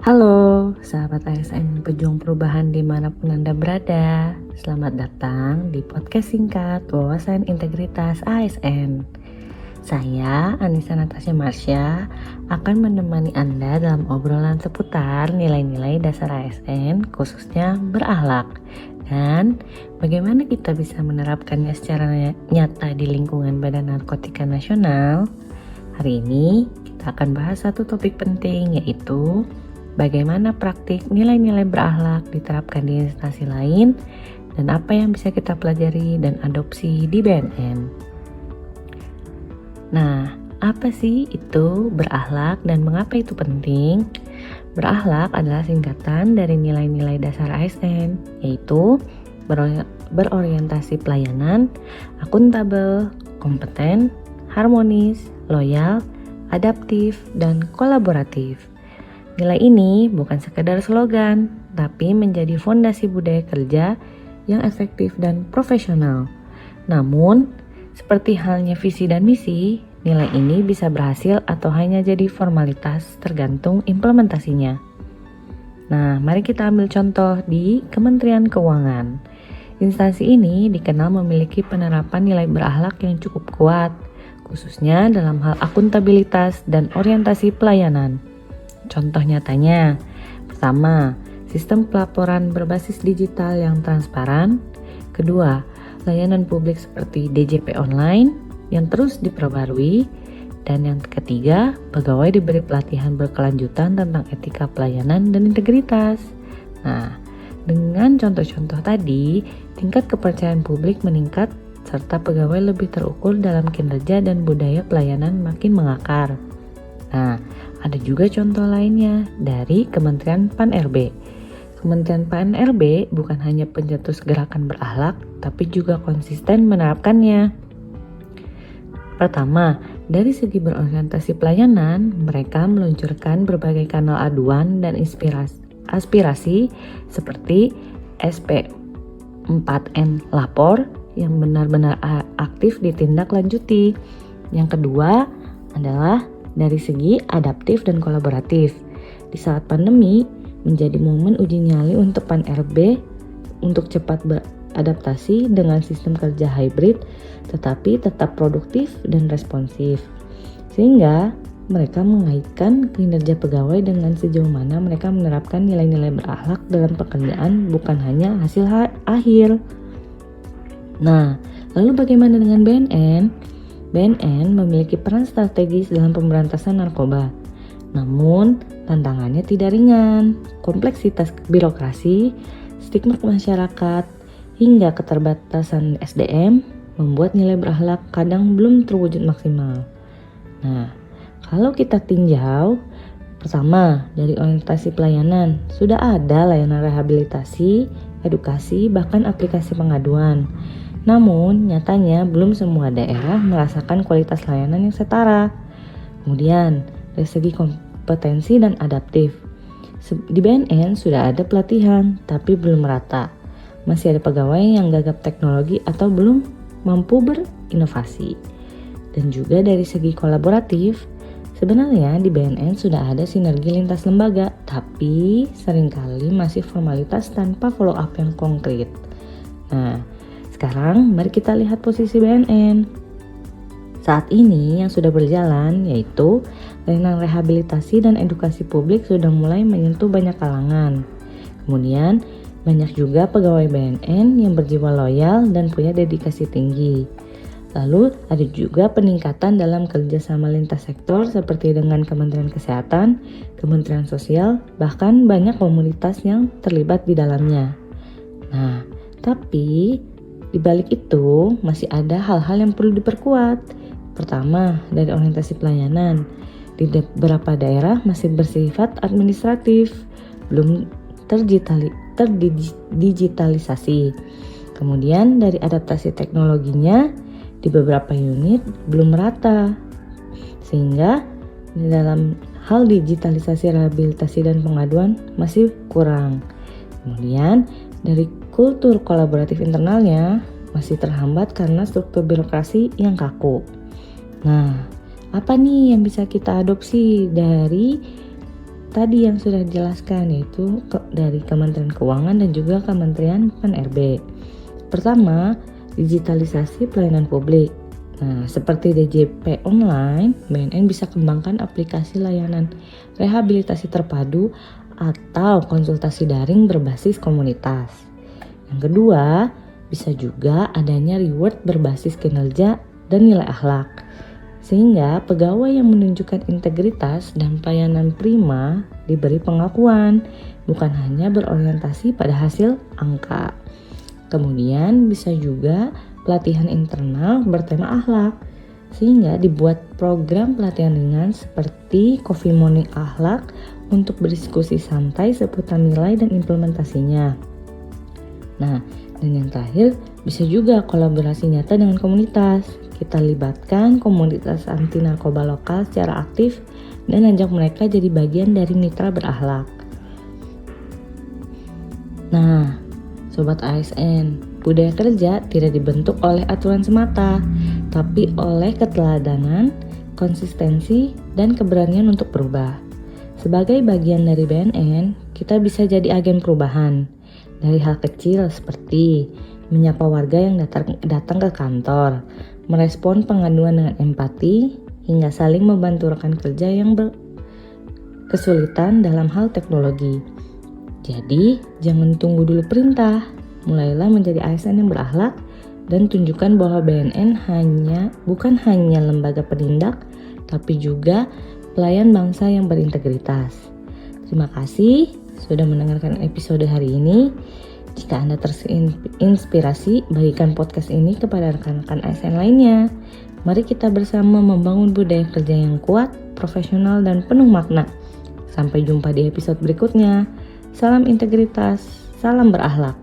Halo, sahabat ASN Pejuang Perubahan dimanapun Anda berada. Selamat datang di podcast singkat Wawasan Integritas ASN. Saya, Anissa Natasha Marsha, akan menemani Anda dalam obrolan seputar nilai-nilai dasar ASN, khususnya berakhlak, dan bagaimana kita bisa menerapkannya secara nyata di lingkungan Badan Narkotika Nasional. Hari ini kita akan bahas satu topik penting, yaitu bagaimana praktik nilai-nilai berakhlak diterapkan di instansi lain dan apa yang bisa kita pelajari dan adopsi di BNN. Nah, apa sih itu berakhlak dan mengapa itu penting? Berakhlak adalah singkatan dari nilai-nilai dasar ASN, yaitu berorientasi pelayanan, akuntabel, kompeten, harmonis, loyal, adaptif, dan kolaboratif. Nilai ini bukan sekedar slogan, tapi menjadi fondasi budaya kerja yang efektif dan profesional. Namun, seperti halnya visi dan misi, nilai ini bisa berhasil atau hanya jadi formalitas tergantung implementasinya. Nah, mari kita ambil contoh di Kementerian Keuangan. Instansi ini dikenal memiliki penerapan nilai berakhlak yang cukup kuat, khususnya dalam hal akuntabilitas dan orientasi pelayanan. Contoh nyatanya, pertama, sistem pelaporan berbasis digital yang transparan. Kedua, layanan publik seperti DJP online yang terus diperbarui. Dan yang ketiga, pegawai diberi pelatihan berkelanjutan tentang etika pelayanan dan integritas. Nah, dengan contoh-contoh tadi, tingkat kepercayaan publik meningkat serta pegawai lebih terukur dalam kinerja dan budaya pelayanan makin mengakar. Nah, ada juga contoh lainnya dari Kementerian PAN-RB. Kementerian PAN-RB bukan hanya pencetus gerakan berakhlak, tapi juga konsisten menerapkannya. Pertama, dari segi berorientasi pelayanan, mereka meluncurkan berbagai kanal aduan dan aspirasi seperti SP4N Lapor yang benar-benar aktif ditindaklanjuti. Yang kedua adalah dari segi adaptif dan kolaboratif. Di saat pandemi menjadi momen uji nyali untuk PAN-RB untuk cepat beradaptasi dengan sistem kerja hybrid tetapi tetap produktif dan responsif. Sehingga mereka mengaitkan kinerja pegawai dengan sejauh mana mereka menerapkan nilai-nilai berakhlak dalam pekerjaan, bukan hanya hasil akhir. Nah, lalu bagaimana dengan BNN? BNN memiliki peran strategis dalam pemberantasan narkoba. Namun, tantangannya tidak ringan. Kompleksitas birokrasi, stigma masyarakat, hingga keterbatasan SDM membuat nilai berakhlak kadang belum terwujud maksimal. Nah, kalau kita tinjau, pertama, dari orientasi pelayanan, sudah ada layanan rehabilitasi, edukasi, bahkan aplikasi pengaduan. Namun, nyatanya belum semua daerah merasakan kualitas layanan yang setara. Kemudian, dari segi kompetensi dan adaptif. Di BNN sudah ada pelatihan, tapi belum merata. Masih ada pegawai yang gagap teknologi atau belum mampu berinovasi. Dan juga dari segi kolaboratif, sebenarnya di BNN sudah ada sinergi lintas lembaga, tapi seringkali masih formalitas tanpa follow up yang konkret. Nah, sekarang mari kita lihat posisi BNN. Saat ini yang sudah berjalan yaitu layanan rehabilitasi dan edukasi publik sudah mulai menyentuh banyak kalangan. Kemudian banyak juga pegawai BNN yang berjiwa loyal dan punya dedikasi tinggi. Lalu ada juga peningkatan dalam kerjasama lintas sektor seperti dengan Kementerian Kesehatan, Kementerian Sosial, bahkan banyak komunitas yang terlibat di dalamnya. Nah, tapi di balik itu masih ada hal-hal yang perlu diperkuat. Pertama, dari orientasi pelayanan. Di beberapa daerah masih bersifat administratif, belum terdigitalisasi. Kemudian dari adaptasi teknologinya di beberapa unit belum merata. Sehingga di dalam hal digitalisasi rehabilitasi dan pengaduan masih kurang. Kemudian dari kultur kolaboratif internalnya masih terhambat karena struktur birokrasi yang kaku. Nah, apa nih yang bisa kita adopsi dari tadi yang sudah dijelaskan, yaitu dari Kementerian Keuangan dan juga Kementerian PAN-RB. Pertama, digitalisasi pelayanan publik. Nah, seperti DJP online, BNN bisa kembangkan aplikasi layanan rehabilitasi terpadu atau konsultasi daring berbasis komunitas. Yang kedua, bisa juga adanya reward berbasis kinerja dan nilai akhlak. Sehingga pegawai yang menunjukkan integritas dan pelayanan prima diberi pengakuan, bukan hanya berorientasi pada hasil angka. Kemudian bisa juga pelatihan internal bertema akhlak, sehingga dibuat program pelatihan ringan seperti Coffee Morning Akhlak untuk berdiskusi santai seputar nilai dan implementasinya. Nah, dan yang terakhir bisa juga kolaborasi nyata dengan komunitas. Kita libatkan komunitas anti narkoba lokal secara aktif dan ajak mereka jadi bagian dari mitra berakhlak. Nah, Sobat ASN, budaya kerja tidak dibentuk oleh aturan semata, tapi oleh keteladanan, konsistensi, dan keberanian untuk berubah. Sebagai bagian dari BNN, kita bisa jadi agen perubahan. Dari hal kecil seperti menyapa warga yang datang ke kantor, merespon pengaduan dengan empati, hingga saling membantu rekan kerja yang kesulitan dalam hal teknologi. Jadi, jangan tunggu dulu perintah, mulailah menjadi ASN yang berakhlak dan tunjukkan bahwa BNN bukan hanya lembaga penindak, tapi juga pelayan bangsa yang berintegritas. Terima kasih sudah mendengarkan episode hari ini. Jika Anda terinspirasi, bagikan podcast ini kepada rekan-rekan ASN lainnya. Mari kita bersama membangun budaya kerja yang kuat, profesional, dan penuh makna. Sampai jumpa di episode berikutnya. Salam integritas, salam berakhlak.